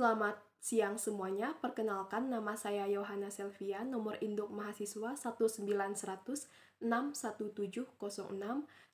Selamat siang semuanya, perkenalkan nama saya Yohana Selvian, nomor induk mahasiswa 191061706,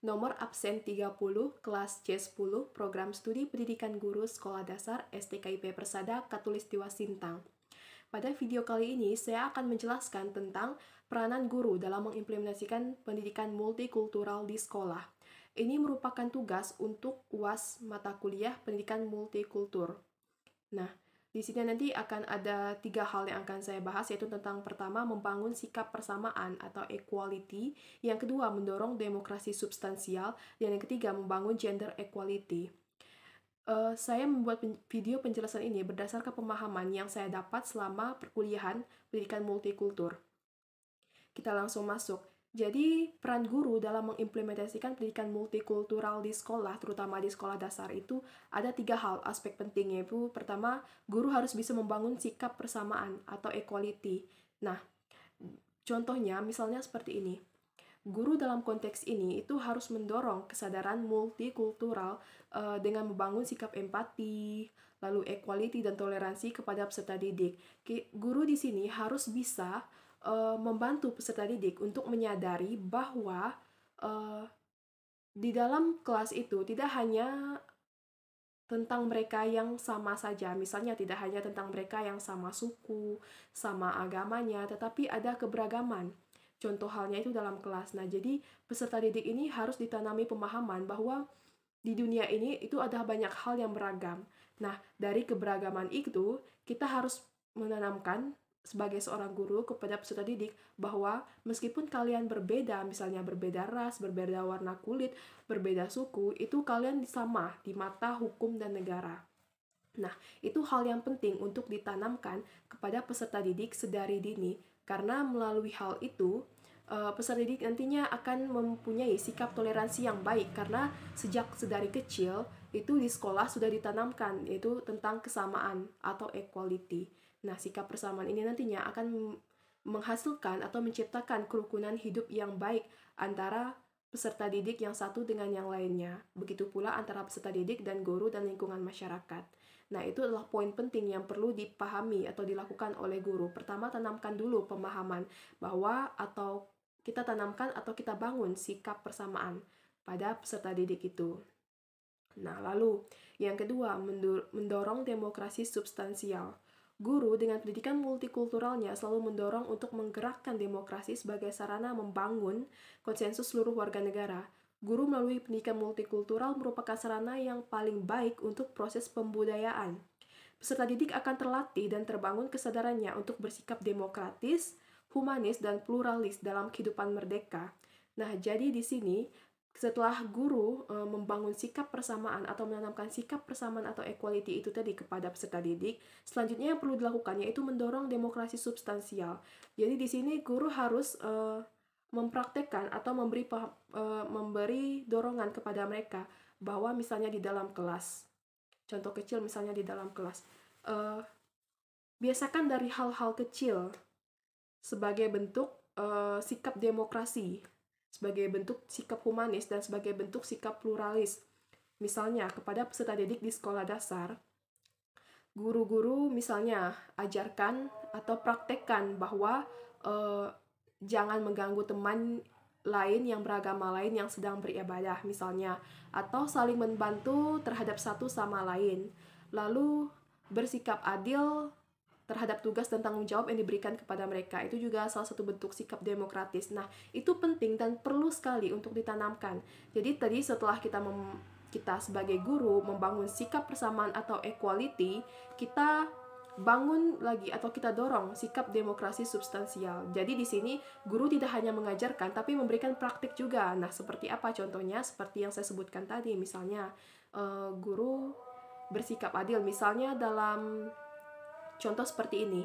nomor absen 30, kelas C10, program studi pendidikan guru sekolah dasar STKIP Persada Katulistiwa Sintang. Pada video kali ini, saya akan menjelaskan tentang peranan guru dalam mengimplementasikan pendidikan multikultural di sekolah. Ini merupakan tugas untuk UAS mata kuliah pendidikan multikultur. Nah, di sini nanti akan ada 3 hal yang akan saya bahas, yaitu tentang pertama, membangun sikap persamaan atau equality, yang kedua, mendorong demokrasi substansial, dan yang ketiga, membangun gender equality. Saya membuat video penjelasan ini berdasarkan pemahaman yang saya dapat selama perkuliahan pendidikan multikultur. Kita langsung masuk. Jadi, peran guru dalam mengimplementasikan pendidikan multikultural di sekolah, terutama di sekolah dasar itu, ada 3 hal aspek penting, yaitu pertama, guru harus bisa membangun sikap persamaan atau equality. Nah, contohnya misalnya seperti ini. Guru dalam konteks ini itu harus mendorong kesadaran multikultural dengan membangun sikap empati, lalu equality dan toleransi kepada peserta didik. Guru di sini harus bisa membantu peserta didik untuk menyadari bahwa di dalam kelas itu tidak hanya tentang mereka yang sama saja, misalnya tidak hanya tentang mereka yang sama suku, sama agamanya, tetapi ada keberagaman. Contoh halnya itu dalam kelas. Nah, jadi peserta didik ini harus ditanami pemahaman bahwa di dunia ini itu ada banyak hal yang beragam. Nah, dari keberagaman itu, kita harus menanamkan sebagai seorang guru kepada peserta didik bahwa meskipun kalian berbeda, misalnya berbeda ras, berbeda warna kulit, berbeda suku, itu kalian sama di mata hukum dan negara. Nah, itu hal yang penting untuk ditanamkan kepada peserta didik sedari dini, karena melalui hal itu, peserta didik nantinya akan mempunyai sikap toleransi yang baik, karena sejak sedari kecil, itu di sekolah sudah ditanamkan, yaitu tentang kesamaan atau equality. Nah, sikap persamaan ini nantinya akan menghasilkan atau menciptakan kerukunan hidup yang baik antara peserta didik yang satu dengan yang lainnya. Begitu pula antara peserta didik dan guru dan lingkungan masyarakat. Nah, itu adalah poin penting yang perlu dipahami atau dilakukan oleh guru. Pertama, tanamkan dulu pemahaman bahwa atau kita tanamkan atau kita bangun sikap persamaan pada peserta didik itu. Nah, lalu yang kedua, mendorong demokrasi substansial. Guru dengan pendidikan multikulturalnya selalu mendorong untuk menggerakkan demokrasi sebagai sarana membangun konsensus seluruh warga negara. Guru melalui pendidikan multikultural merupakan sarana yang paling baik untuk proses pembudayaan. Peserta didik akan terlatih dan terbangun kesadarannya untuk bersikap demokratis, humanis, dan pluralis dalam kehidupan merdeka. Nah, jadi di sini setelah guru membangun sikap persamaan atau menanamkan sikap persamaan atau equality itu tadi kepada peserta didik, selanjutnya yang perlu dilakukan yaitu mendorong demokrasi substansial. Jadi di sini guru harus mempraktekkan atau memberi dorongan kepada mereka bahwa misalnya di dalam kelas, contoh kecil misalnya di dalam kelas, biasakan dari hal-hal kecil sebagai bentuk sikap demokrasi, sebagai bentuk sikap humanis, dan sebagai bentuk sikap pluralis. Misalnya, kepada peserta didik di sekolah dasar, guru-guru misalnya ajarkan atau praktekkan bahwa jangan mengganggu teman lain yang beragama lain yang sedang beribadah misalnya, atau saling membantu terhadap satu sama lain, lalu bersikap adil terhadap tugas dan tanggung jawab yang diberikan kepada mereka. Itu juga salah satu bentuk sikap demokratis. Nah, itu penting dan perlu sekali untuk ditanamkan. Jadi tadi setelah kita sebagai guru membangun sikap persamaan atau equality, kita bangun lagi atau kita dorong sikap demokrasi substansial. Jadi di sini guru tidak hanya mengajarkan tapi memberikan praktik juga. Nah, seperti apa contohnya? Seperti yang saya sebutkan tadi, misalnya guru bersikap adil misalnya dalam contoh seperti ini.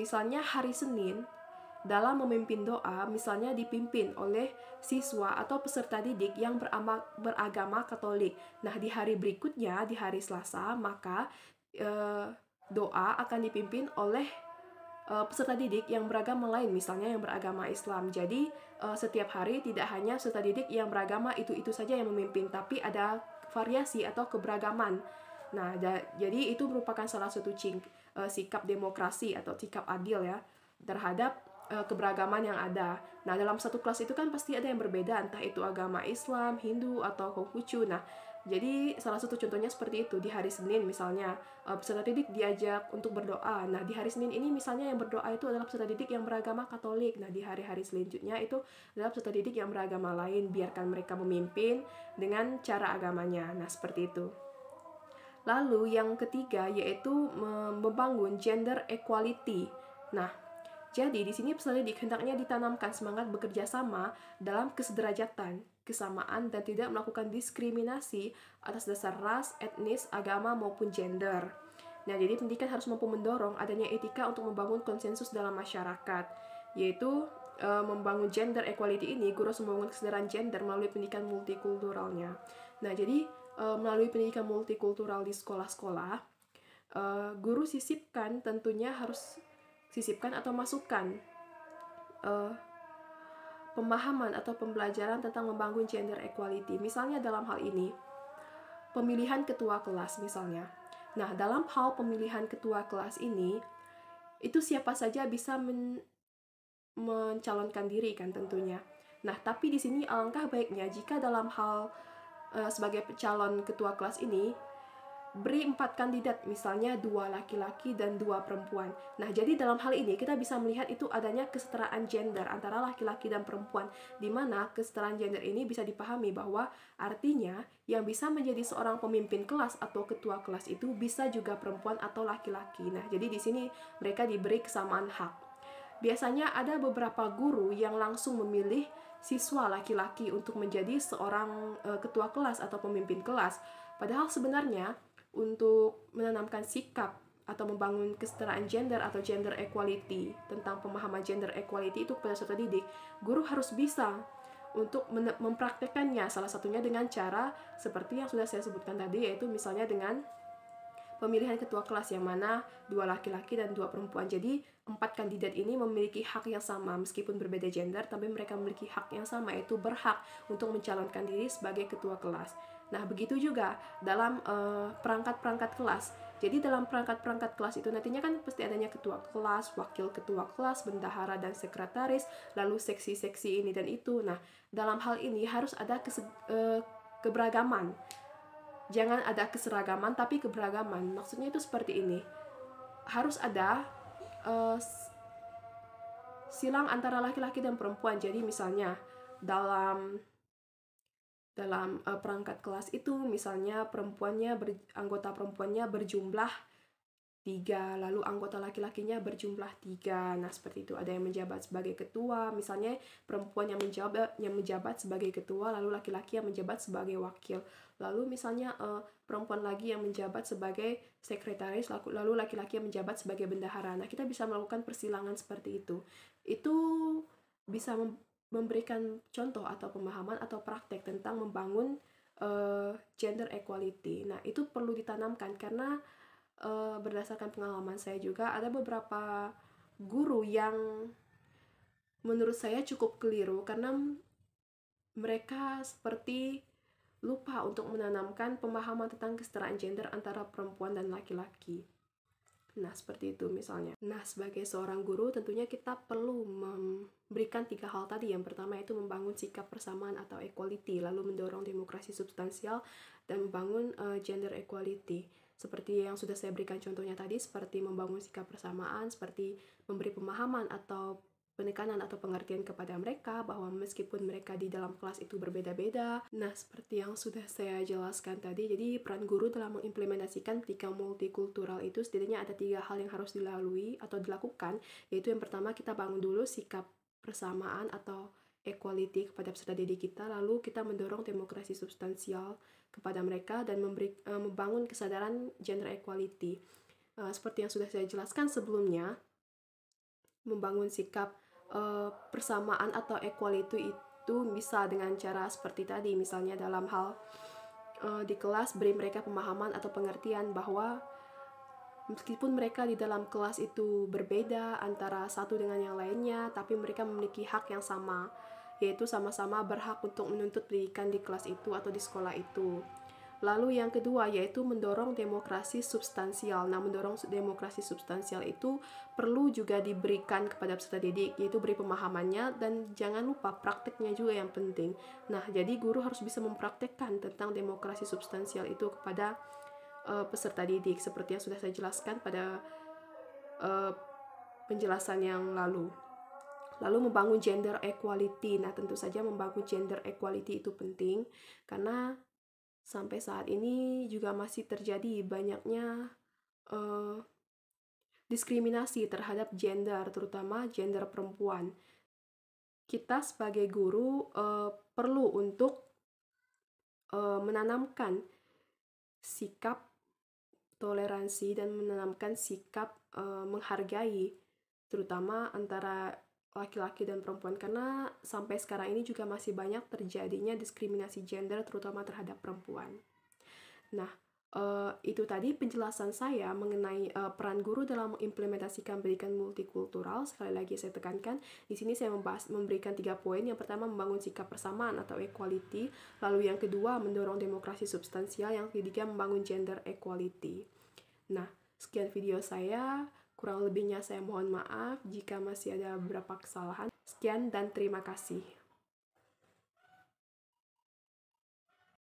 Misalnya hari Senin, dalam memimpin doa, misalnya dipimpin oleh siswa atau peserta didik yang beragama Katolik. Nah, di hari berikutnya, di hari Selasa, maka doa akan dipimpin oleh peserta didik yang beragama lain, misalnya yang beragama Islam. Jadi, setiap hari tidak hanya peserta didik yang beragama itu-itu saja yang memimpin, tapi ada variasi atau keberagaman. Nah, jadi itu merupakan salah satu sikap demokrasi atau sikap adil ya terhadap keberagaman yang ada. Nah, dalam satu kelas itu kan pasti ada yang berbeda, entah itu agama Islam, Hindu, atau Konghucu. Nah, jadi salah satu contohnya seperti itu. Di hari Senin misalnya, peserta didik diajak untuk berdoa. Nah, di hari Senin ini misalnya yang berdoa itu adalah peserta didik yang beragama Katolik. Nah, di hari-hari selanjutnya itu adalah peserta didik yang beragama lain. Biarkan mereka memimpin dengan cara agamanya. Nah, seperti itu. Lalu yang ketiga yaitu membangun gender equality. Nah, jadi di sini peserta didik hendaknya ditanamkan semangat bekerja sama dalam kesederajatan, kesamaan, dan tidak melakukan diskriminasi atas dasar ras, etnis, agama, maupun gender. Nah, jadi pendidikan harus mampu mendorong adanya etika untuk membangun konsensus dalam masyarakat, yaitu membangun gender equality ini, guru harus membangun kesetaraan gender melalui pendidikan multikulturalnya. Nah, jadi melalui pendidikan multikultural di sekolah-sekolah, guru tentunya harus sisipkan atau masukkan pemahaman atau pembelajaran tentang membangun gender equality. Misalnya dalam hal ini, pemilihan ketua kelas misalnya. Nah, dalam hal pemilihan ketua kelas ini, itu siapa saja bisa mencalonkan diri kan tentunya. Nah, tapi di sini alangkah baiknya jika dalam hal sebagai calon ketua kelas ini beri 4 kandidat, misalnya 2 laki-laki dan 2 perempuan. Nah, jadi dalam hal ini kita bisa melihat itu adanya kesetaraan gender antara laki-laki dan perempuan, di mana kesetaraan gender ini bisa dipahami bahwa artinya yang bisa menjadi seorang pemimpin kelas atau ketua kelas itu bisa juga perempuan atau laki-laki. Nah, jadi di sini mereka diberi kesamaan hak. Biasanya ada beberapa guru yang langsung memilih siswa laki-laki untuk menjadi seorang ketua kelas atau pemimpin kelas. Padahal sebenarnya untuk menanamkan sikap atau membangun kesetaraan gender atau gender equality, tentang pemahaman gender equality itu pada peserta didik, guru harus bisa untuk mempraktekannya, salah satunya dengan cara seperti yang sudah saya sebutkan tadi, yaitu misalnya dengan pemilihan ketua kelas yang mana 2 laki-laki dan 2 perempuan. Jadi 4 kandidat ini memiliki hak yang sama meskipun berbeda gender, tapi mereka memiliki hak yang sama, yaitu berhak untuk mencalonkan diri sebagai ketua kelas. Nah, begitu juga dalam perangkat-perangkat kelas. Jadi dalam perangkat-perangkat kelas itu nantinya kan pasti adanya ketua kelas, wakil ketua kelas, bendahara dan sekretaris, lalu seksi-seksi ini dan itu. Nah, dalam hal ini harus ada keberagaman. Jangan ada keseragaman tapi keberagaman. Maksudnya itu seperti ini. Harus ada silang antara laki-laki dan perempuan. Jadi misalnya dalam perangkat kelas itu misalnya anggota perempuannya berjumlah 3, lalu anggota laki-lakinya berjumlah 3. Nah, seperti itu. Ada yang menjabat sebagai ketua, misalnya perempuan yang menjabat sebagai ketua, lalu laki-laki yang menjabat sebagai wakil. Lalu misalnya perempuan lagi yang menjabat sebagai sekretaris, lalu laki-laki yang menjabat sebagai bendahara. Nah, kita bisa melakukan persilangan seperti itu. Itu bisa memberikan contoh atau pemahaman atau praktek tentang membangun gender equality. Nah, itu perlu ditanamkan karena berdasarkan pengalaman saya juga ada beberapa guru yang menurut saya cukup keliru karena mereka seperti lupa untuk menanamkan pemahaman tentang kesetaraan gender antara perempuan dan laki-laki. Nah, seperti itu misalnya. Nah, sebagai seorang guru tentunya kita perlu memberikan 3 hal tadi. Yang pertama itu membangun sikap persamaan atau equality, lalu mendorong demokrasi substansial, dan membangun gender equality. Seperti yang sudah saya berikan contohnya tadi, seperti membangun sikap persamaan, seperti memberi pemahaman atau penekanan atau pengertian kepada mereka bahwa meskipun mereka di dalam kelas itu berbeda-beda. Nah, seperti yang sudah saya jelaskan tadi, jadi peran guru dalam mengimplementasikan pendidikan multikultural itu setidaknya ada 3 hal yang harus dilalui atau dilakukan, yaitu yang pertama kita bangun dulu sikap persamaan atau equality kepada peserta didik kita, lalu kita mendorong demokrasi substansial kepada mereka dan membangun kesadaran gender equality. Seperti yang sudah saya jelaskan sebelumnya, membangun sikap persamaan atau equality itu bisa dengan cara seperti tadi, misalnya dalam hal di kelas beri mereka pemahaman atau pengertian bahwa meskipun mereka di dalam kelas itu berbeda antara satu dengan yang lainnya, tapi mereka memiliki hak yang sama, yaitu sama-sama berhak untuk menuntut pendidikan di kelas itu atau di sekolah itu. Lalu yang kedua yaitu mendorong demokrasi substansial. Nah, mendorong demokrasi substansial itu perlu juga diberikan kepada peserta didik, yaitu beri pemahamannya dan jangan lupa prakteknya juga yang penting. Nah, jadi guru harus bisa mempraktekkan tentang demokrasi substansial itu kepada peserta didik seperti yang sudah saya jelaskan pada penjelasan yang lalu. Lalu membangun gender equality. Nah, tentu saja membangun gender equality itu penting karena sampai saat ini juga masih terjadi banyaknya diskriminasi terhadap gender, terutama gender perempuan. Kita sebagai guru perlu untuk menanamkan sikap toleransi dan menanamkan sikap menghargai, terutama antara laki-laki dan perempuan, karena sampai sekarang ini juga masih banyak terjadinya diskriminasi gender terutama terhadap perempuan. Nah, itu tadi penjelasan saya mengenai peran guru dalam mengimplementasikan pendidikan multikultural. Sekali lagi saya tekankan, di sini saya memberikan 3 poin. Yang pertama membangun sikap persamaan atau equality, lalu yang kedua mendorong demokrasi substansial, yang ketiga membangun gender equality. Nah, sekian video saya. Kurang lebihnya saya mohon maaf jika masih ada beberapa kesalahan. Sekian dan terima kasih.